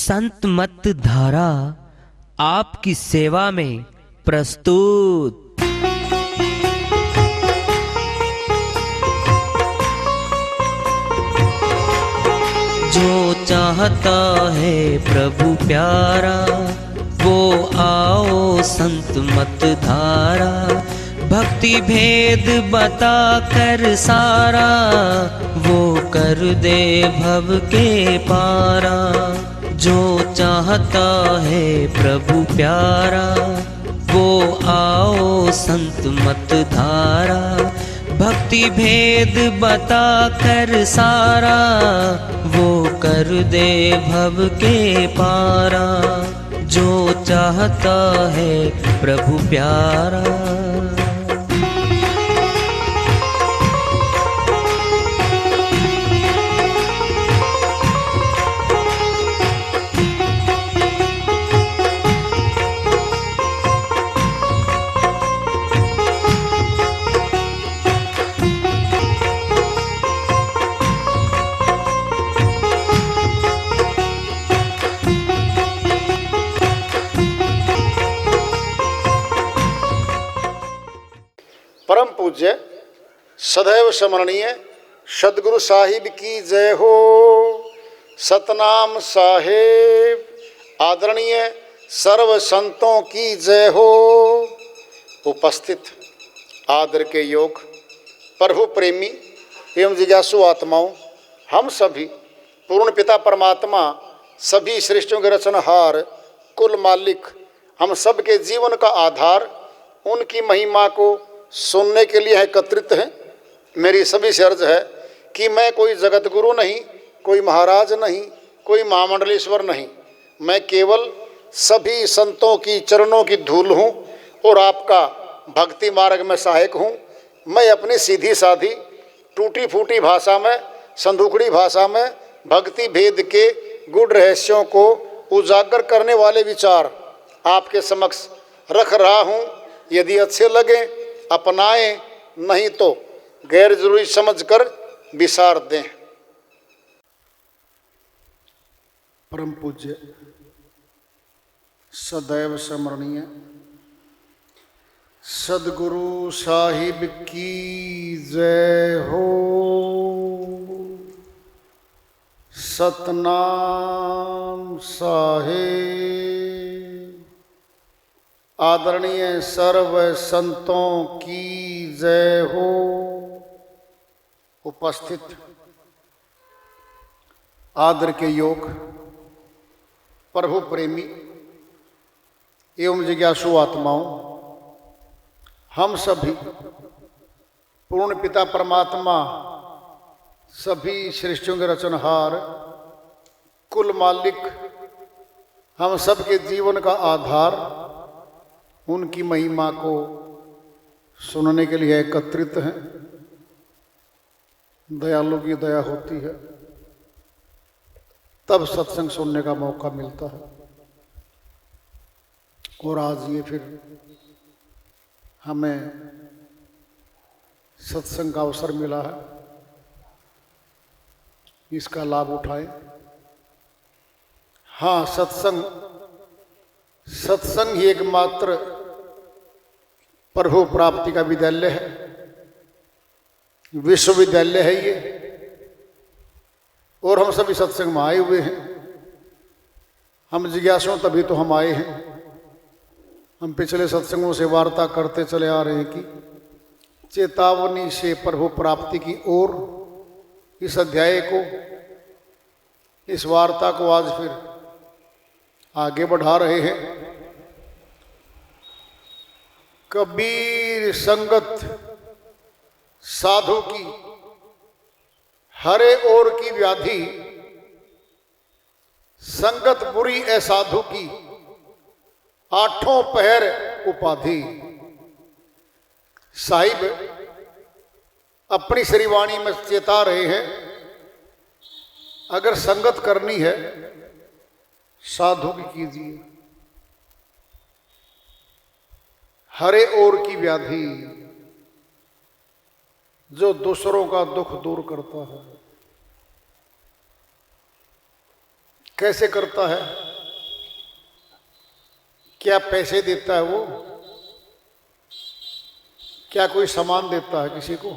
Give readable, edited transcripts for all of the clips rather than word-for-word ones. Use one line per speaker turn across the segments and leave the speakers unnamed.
संत मत धारा आपकी सेवा में प्रस्तुत। जो चाहता है प्रभु प्यारा वो आओ संत मत धारा, भक्ति भेद बता कर सारा वो कर दे भव के पारा। जो चाहता है प्रभु प्यारा वो आओ संत मत धारा, भक्ति भेद बता कर सारा वो कर दे भव के पारा। जो चाहता है प्रभु प्यारा।
परम पूज्य सदैव स्मरणीय सदगुरु साहिब की जय हो। सतनाम साहेब आदरणीय सर्व संतों की जय हो। उपस्थित आदर के योग प्रभु प्रेमी एवं जिज्ञासु आत्माओं, हम सभी पूर्ण पिता परमात्मा सभी सृष्टियों के रचनहार कुल मालिक हम सब के जीवन का आधार उनकी महिमा को सुनने के लिए एकत्रित हैं। मेरी सभी से अर्ज है कि मैं कोई जगत गुरु नहीं, कोई महाराज नहीं, कोई महामंडलेश्वर नहीं, मैं केवल सभी संतों की चरणों की धूल हूँ और आपका भक्ति मार्ग में सहायक हूँ। मैं अपनी सीधी साधी टूटी फूटी भाषा में, संदूकड़ी भाषा में भक्ति भेद के गुड़ रहस्यों को उजागर करने वाले विचार आपके समक्ष रख रहा हूँ। यदि अच्छे लगे अपनाएं, नहीं तो गैर जरूरी समझकर विसार दें। परम पूज्य सदैव स्मरणीय सदगुरु साहिब की जय हो। सतनाम साहेब आदरणीय सर्व संतों की जय हो। उपस्थित आदर के योग प्रभु प्रेमी एवं जिज्ञासु आत्माओं, हम सभी पूर्ण पिता परमात्मा सभी सृष्टियों के रचनहार कुल मालिक हम सब के जीवन का आधार उनकी महिमा को सुनने के लिए एकत्रित हैं। दयालु की दया होती है तब सत्संग सुनने का मौका मिलता है। और आज ये फिर हमें सत्संग का अवसर मिला है, इसका लाभ उठाएं। हाँ, सत्संग ही एकमात्र प्रभु प्राप्ति का विद्यालय है, विश्वविद्यालय है ये। और हम सभी सत्संग में आए हुए हैं। हम जिज्ञासु तभी तो हम आए हैं। हम पिछले सत्संगों से वार्ता करते चले आ रहे हैं कि चेतावनी से प्रभु प्राप्ति की ओर इस अध्याय को, इस वार्ता को आज फिर आगे बढ़ा रहे हैं। कबीर संगत साधु की हरे ओर की व्याधि, संगत बुरी ए साधु की आठों पहर उपाधि। साहिब अपनी श्रीवाणी में चेता रहे हैं, अगर संगत करनी है साधु की कीजिए। हरे ओर की व्याधि जो दूसरों का दुख दूर करता है, कैसे करता है? क्या पैसे देता है वो? क्या कोई सामान देता है किसी को?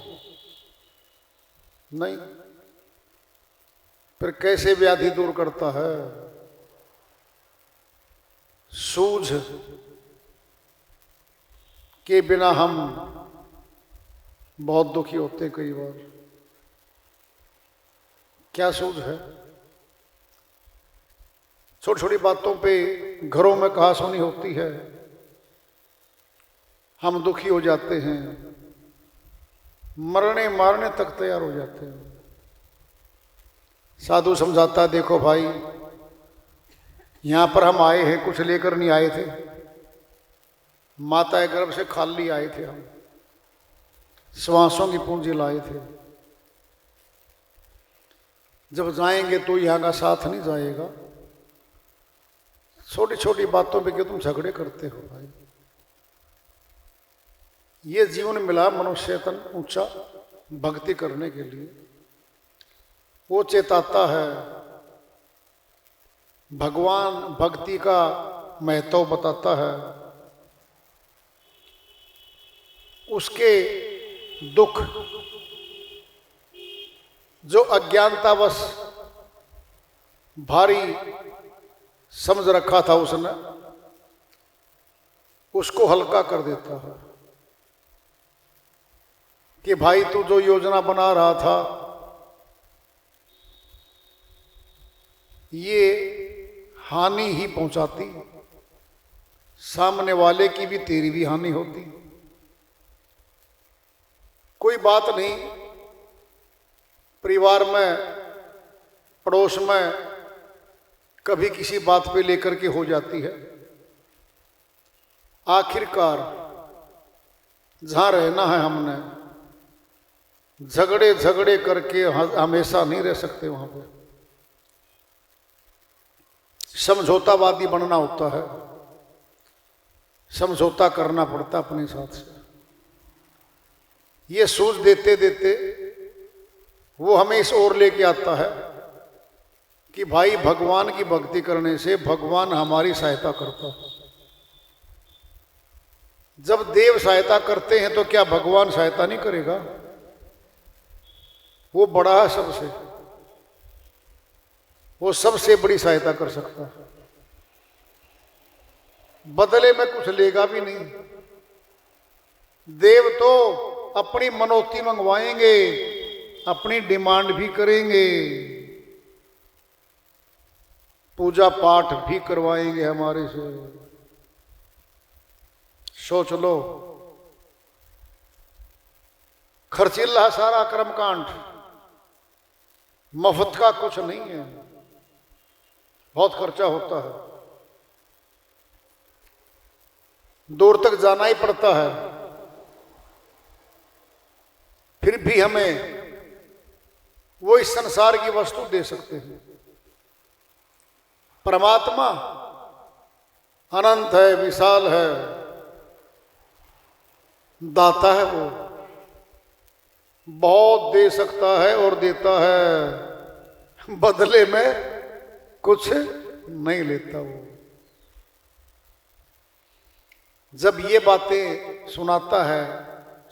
नहीं। फिर कैसे व्याधि दूर करता है? सूझ के बिना हम बहुत दुखी होते कई बार। क्या सूझ है? छोटी छोटी बातों पे घरों में कहासुनी होती है, हम दुखी हो जाते हैं, मरने मारने तक तैयार हो जाते हैं। साधु समझाता, देखो भाई, यहां पर हम आए हैं, कुछ लेकर नहीं आए थे, माता के गर्भ से खाली आए थे, हम श्वासों की पूंजी लाए थे। जब जाएंगे तो यहां का साथ नहीं जाएगा। छोटी छोटी बातों पे क्यों तुम झगड़े करते हो भाई? ये जीवन मिला मनुष्य तन ऊंचा भक्ति करने के लिए। वो चेताता है, भगवान भक्ति का महत्व बताता है। उसके दुख जो अज्ञानतावश भारी समझ रखा था उसने, उसको हल्का कर देता है कि भाई तू जो योजना बना रहा था ये हानि ही पहुंचाती, सामने वाले की भी तेरी भी हानि होती। कोई बात नहीं, परिवार में पड़ोस में कभी किसी बात पे लेकर के हो जाती है। आखिरकार जहां रहना है हमने, झगड़े झगड़े करके हमेशा नहीं रह सकते। वहां पे समझौतावादी बनना होता है, समझौता करना पड़ता अपने साथ से। ये सूझ देते देते वो हमें इस ओर लेके आता है कि भाई भगवान की भक्ति करने से भगवान हमारी सहायता करता है। जब देव सहायता करते हैं तो क्या भगवान सहायता नहीं करेगा? वो बड़ा है सबसे, वो सबसे बड़ी सहायता कर सकता है। बदले में कुछ लेगा भी नहीं। देव तो अपनी मनोती मंगवाएंगे, अपनी डिमांड भी करेंगे, पूजा पाठ भी करवाएंगे हमारे से। सोच लो, खर्चीला सारा कर्मकांड, मुफ्त का कुछ नहीं है, बहुत खर्चा होता है, दूर तक जाना ही पड़ता है। फिर भी हमें वो इस संसार की वस्तु दे सकते हैं। परमात्मा अनंत है, विशाल है, दाता है, वो बहुत दे सकता है और देता है, बदले में कुछ नहीं लेता वो। जब ये बातें सुनाता है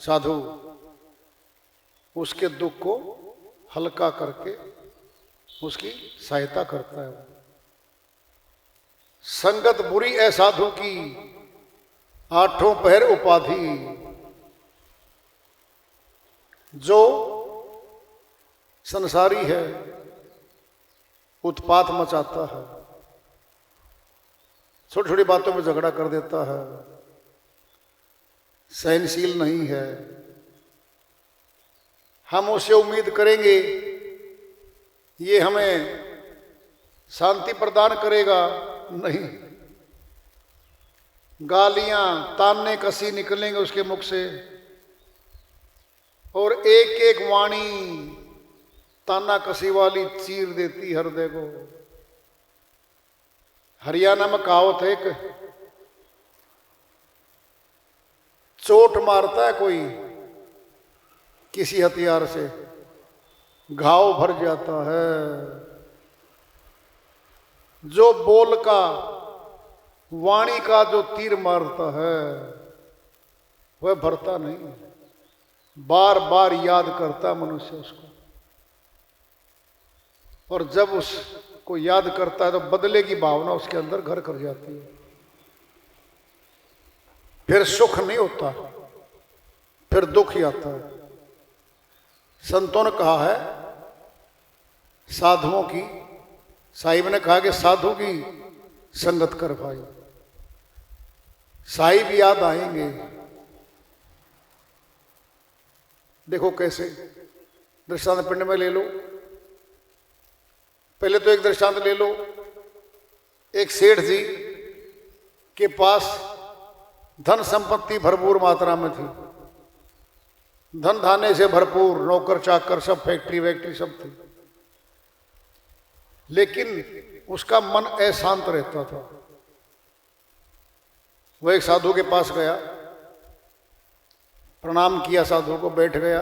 साधु, उसके दुख को हल्का करके उसकी सहायता करता है। संगत बुरी है साधु की, आठों पहर उपाधि, जो संसारी है, उत्पात मचाता है, छोटी छोटी बातों में झगड़ा कर देता है, सहनशील नहीं है। हम उससे उम्मीद करेंगे ये हमें शांति प्रदान करेगा, नहीं। गालियां ताने कसी निकलेंगे उसके मुख से, और एक एक वाणी ताना कसी वाली चीर देती हृदय को। हरियाणा में कहावत है, एक चोट मारता है कोई किसी हथियार से, घाव भर जाता है, जो बोल का, वाणी का जो तीर मारता है वह भरता नहीं, बार बार याद करता मनुष्य उसको। और जब उसको याद करता है तो बदले की भावना उसके अंदर घर कर जाती है। फिर सुख नहीं होता, फिर दुख ही आता है। संतों ने कहा है, साधुओं की, साहिब ने कहा कि साधु की संगत कर भाई, साहिब याद आएंगे। देखो कैसे, दृष्टांत पिंड में ले लो। पहले तो एक दृष्टांत ले लो। एक सेठ जी के पास धन संपत्ति भरपूर मात्रा में थी, धन धाने से भरपूर, नौकर चाकर सब, फैक्ट्री वैक्ट्री सब थी, लेकिन उसका मन अशांत रहता था। वह एक साधु के पास गया, प्रणाम किया, साधु को, बैठ गया,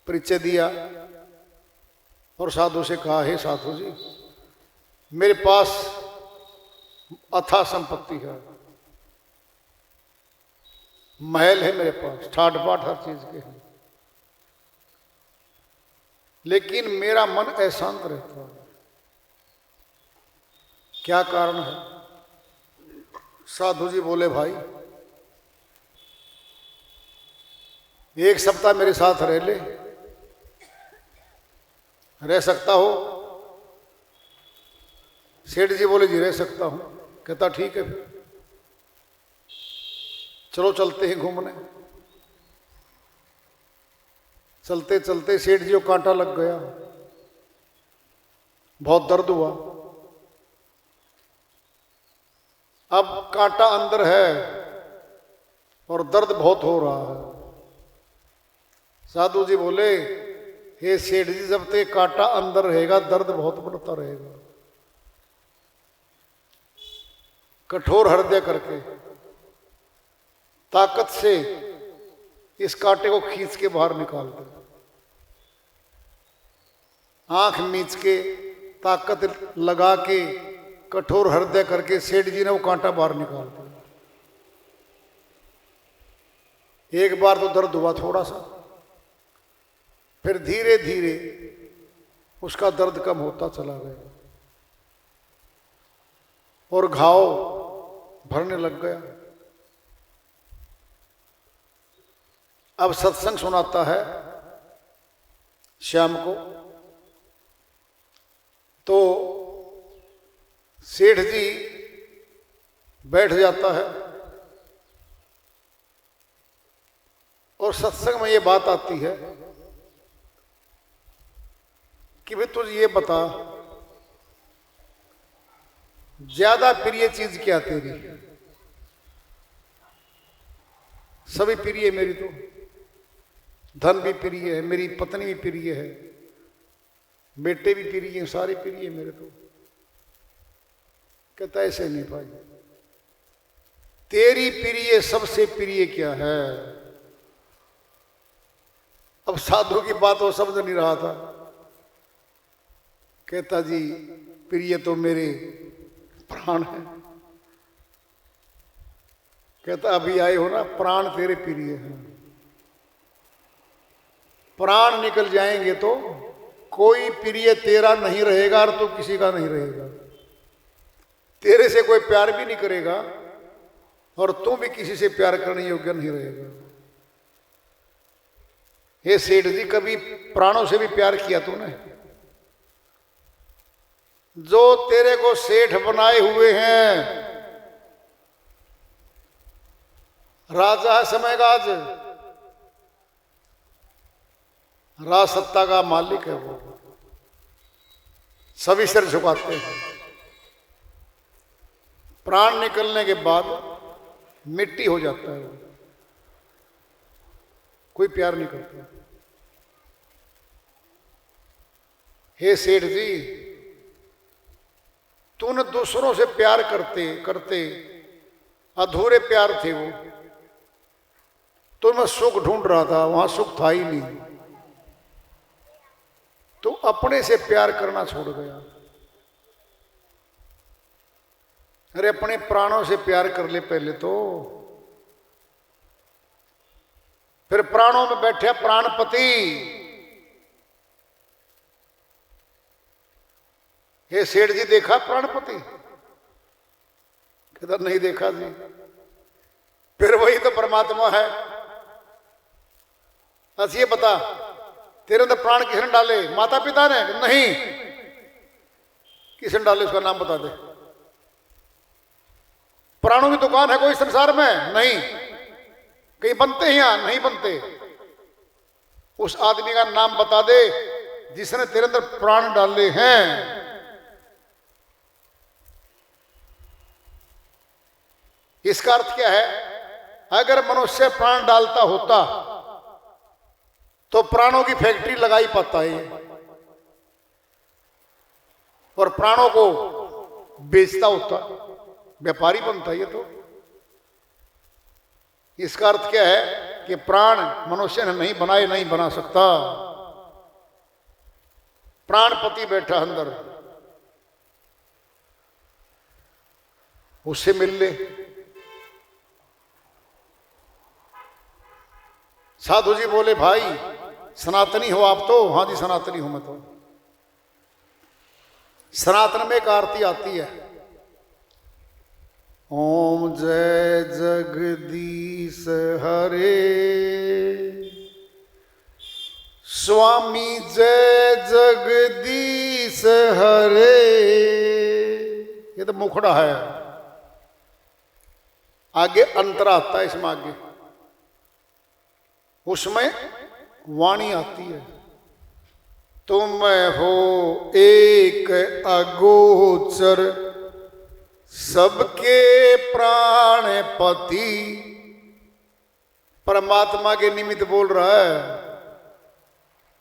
परिचय दिया और साधु से कहा, हे साधु जी, मेरे पास अथाह संपत्ति है, महल है मेरे पास, ठाट बाट हर चीज के हैं, लेकिन मेरा मन अशांत रहता है। क्या कारण है? साधु जी बोले, भाई एक सप्ताह मेरे साथ रह ले, रह सकता हो? सेठ जी बोले, जी रह सकता हूं। कहता ठीक है, फिर चलो चलते हैं घूमने। चलते चलते सेठ जी को कांटा लग गया, बहुत दर्द हुआ। अब कांटा अंदर है और दर्द बहुत हो रहा है। साधु जी बोले, हे सेठ जी, जब तक कांटा अंदर रहेगा दर्द बहुत बढ़ता रहेगा। कठोर हृदय करके ताकत से इस कांटे को खींच के बाहर निकाल दो। आंख मीच के, ताकत लगा के, कठोर हृदय करके सेठ जी ने वो कांटा बाहर निकाल दिया। एक बार तो दर्द हुआ थोड़ा सा, फिर धीरे धीरे उसका दर्द कम होता चला गया और घाव भरने लग गया। अब सत्संग सुनाता है शाम को, तो सेठ जी बैठ जाता है और सत्संग में ये बात आती है कि भाई तुझे ये बता, ज्यादा प्रिय चीज क्या तेरी? सभी प्रिय मेरी, तो धन भी प्रिय है, मेरी पत्नी भी प्रिय है, बेटे भी प्रिय हैं, सारे प्रिय मेरे। तो कहता ऐसे नहीं भाई, तेरी प्रिय सबसे प्रिय क्या है? अब साधु की बात वो समझ नहीं रहा था। कहता जी, प्रिय तो मेरे प्राण है। कहता अभी आए हो ना, प्राण तेरे प्रिय हैं। प्राण निकल जाएंगे तो कोई प्रिय तेरा नहीं रहेगा और तू किसी का नहीं रहेगा। तेरे से कोई प्यार भी नहीं करेगा और तू भी किसी से प्यार करने योग्य नहीं रहेगा। हे सेठ जी, कभी प्राणों से भी प्यार किया तूने? जो तेरे को सेठ बनाए हुए हैं, राजा है समय का, आज राज सत्ता का मालिक है वो, सभी सिर झुकाते हैं। प्राण निकलने के बाद मिट्टी हो जाता है वो, कोई प्यार नहीं करता। हे सेठ जी, तूने दूसरों से प्यार करते करते अधूरे प्यार थे वो, तो मैं सुख ढूंढ रहा था, वहां सुख था ही नहीं, तो अपने से प्यार करना छोड़ गया। अरे अपने प्राणों से प्यार कर ले पहले तो, फिर प्राणों में बैठे प्राणपति। ये सेठ जी देखा प्राणपति? कहता नहीं देखा जी। फिर वही तो परमात्मा है। बस ये बता, तेरे अंदर प्राण किसने डाले? माता पिता ने? नहीं। किसने डाले उसका नाम बता दे। प्राणों की दुकान है कोई संसार में? नहीं। कहीं बनते हैं? यहां नहीं बनते। उस आदमी का नाम बता दे जिसने तेरे अंदर प्राण डाले हैं। इसका अर्थ क्या है? अगर मनुष्य प्राण डालता होता तो प्राणों की फैक्ट्री लगाई पाता है और प्राणों को बेचता होता, व्यापारी बनता। ये तो इसका अर्थ क्या है कि प्राण मनुष्य ने नहीं बनाए, नहीं बना सकता। प्राणपति बैठा अंदर, उससे मिल ले। साधु जी बोले भाई सनातनी हो आप तो? हाँ जी सनातनी हूं मैं तो। सनातन में एक आरती आती है, ओम जय जगदीश हरे, स्वामी जय जगदीश हरे। ये तो मुखड़ा है। आगे अंतरा आता है इसमें, आगे उसमें वाणी आती है, तुम हो एक अगोचर सबके प्राणपति। परमात्मा के निमित्त बोल रहा है,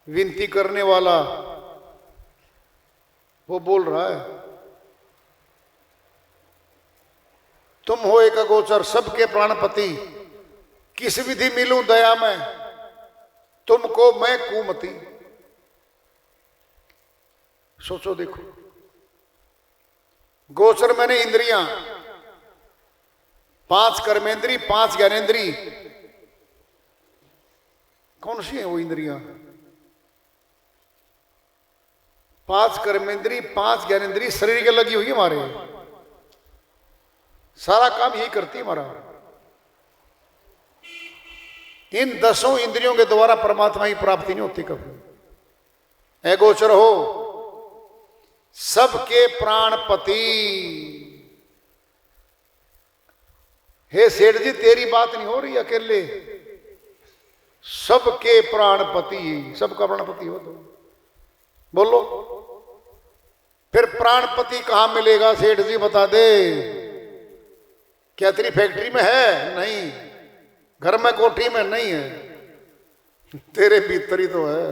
विनती करने वाला वो बोल रहा है। तुम हो एक अगोचर सबके प्राणपति, किस विधि मिलूं दया में तुमको मैं कुमति। सोचो देखो, गोचर मैंने इंद्रियां, 5 कर्मेंद्री 5 ज्ञानेंद्री। कौन सी है वो इंद्रियां? 5 कर्मेंद्री 5 ज्ञानेंद्री शरीर के लगी हुई है हमारे, सारा काम यही करती है हमारा। इन 10 इंद्रियों के द्वारा परमात्मा की प्राप्ति नहीं होती कभी। अगोचर हो सबके प्राणपति। हे सेठ जी तेरी बात नहीं हो रही अकेले, सबके प्राणपति, सबका प्राणपति हो तो बोलो। फिर प्राणपति कहां मिलेगा सेठ जी बता दे। क्या तेरी फैक्ट्री में है? नहीं। घर में कोठी में नहीं है, तेरे भीतर ही तो है।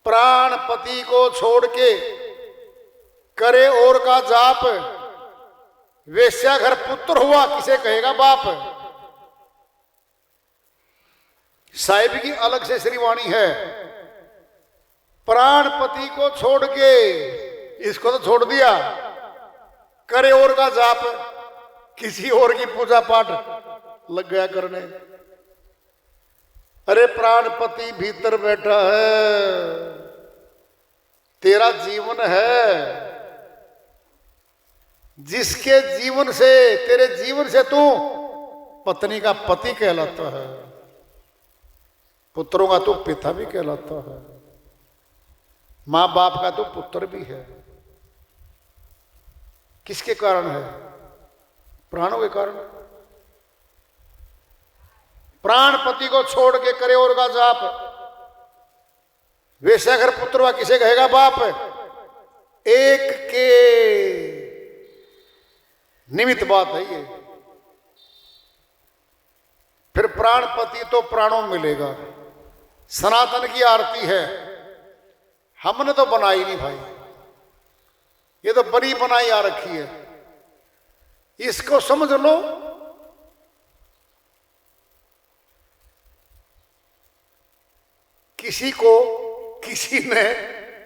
प्राणपति को छोड़ के करे और का जाप, वेश्या घर पुत्र हुआ किसे कहेगा बाप। साहिब की अलग से श्रीवाणी है। प्राणपति को छोड़ के, इसको तो छोड़ दिया, करे और का जाप, किसी और की पूजा पाठ लग गया करने। अरे प्राणपति भीतर बैठा है, तेरा जीवन है, जिसके जीवन से, तेरे जीवन से तू पत्नी का पति कहलाता है, पुत्रों का तो पिता भी कहलाता है, मां बाप का तो पुत्र भी है। किसके कारण है? प्राणों के कारण। प्राणपति को छोड़ के करे और का जाप, वैसे अगर पुत्र हुआ किसे कहेगा बाप। एक के निमित्त बात है ये। फिर प्राणपति तो प्राणों में मिलेगा। सनातन की आरती है, हमने तो बनाई नहीं भाई, ये तो बनी बनाई आ रखी है। इसको समझ लो। किसी को किसी ने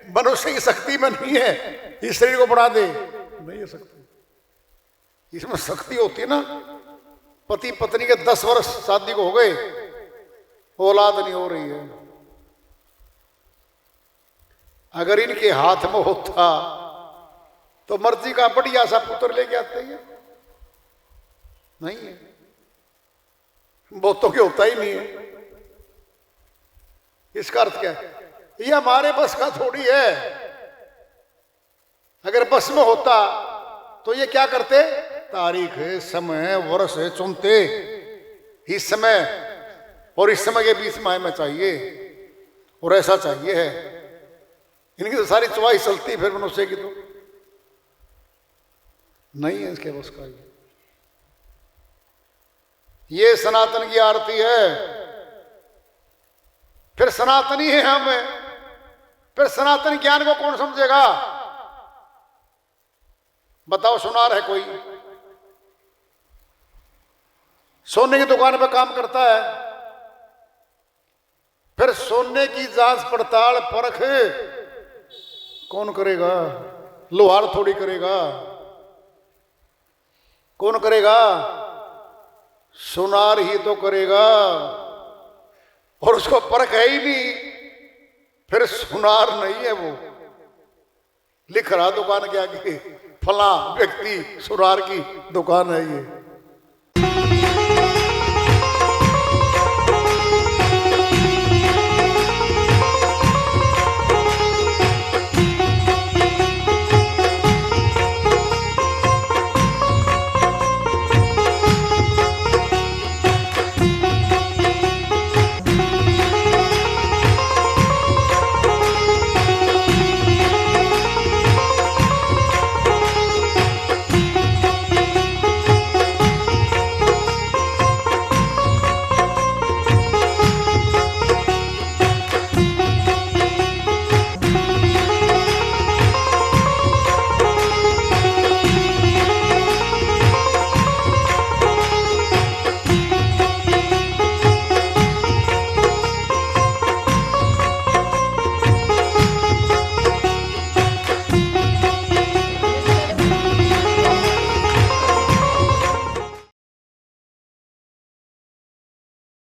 मनुष्य की शक्ति में नहीं है इस शरीर को बढ़ा दे, नहीं है शक्ति। इसमें शक्ति होती है ना, पति पत्नी के 10 वर्ष शादी को हो गए, औलाद नहीं हो रही है। अगर इनके हाथ में होता तो मर्जी का बढ़िया सा पुत्र लेके आते हैं, नहीं है, बहुतों के होता ही नहीं है। इसका अर्थ क्या है? ये हमारे बस का थोड़ी है। अगर बस में होता तो ये क्या करते? तारीख है, समय, वर्ष है चुनते, इस समय और इस समय के बीच में हमें चाहिए और ऐसा चाहिए है। इनकी तो सारी चॉइस चलती फिर मनुष्य की तो नहीं है इसके बस का। ये सनातन की आरती है। फिर सनातनी है हम, फिर सनातन ज्ञान को कौन समझेगा? बताओ, सुनार है कोई, सोने की दुकान पर काम करता है, फिर सोने की जांच पड़ताल परख कौन करेगा? लोहार थोड़ी करेगा। कौन करेगा? सुनार ही तो करेगा। और उसको परख है ही नहीं, फिर सुनार नहीं है वो। लिख रहा दुकान के आगे, फला व्यक्ति सुनार की दुकान है ये।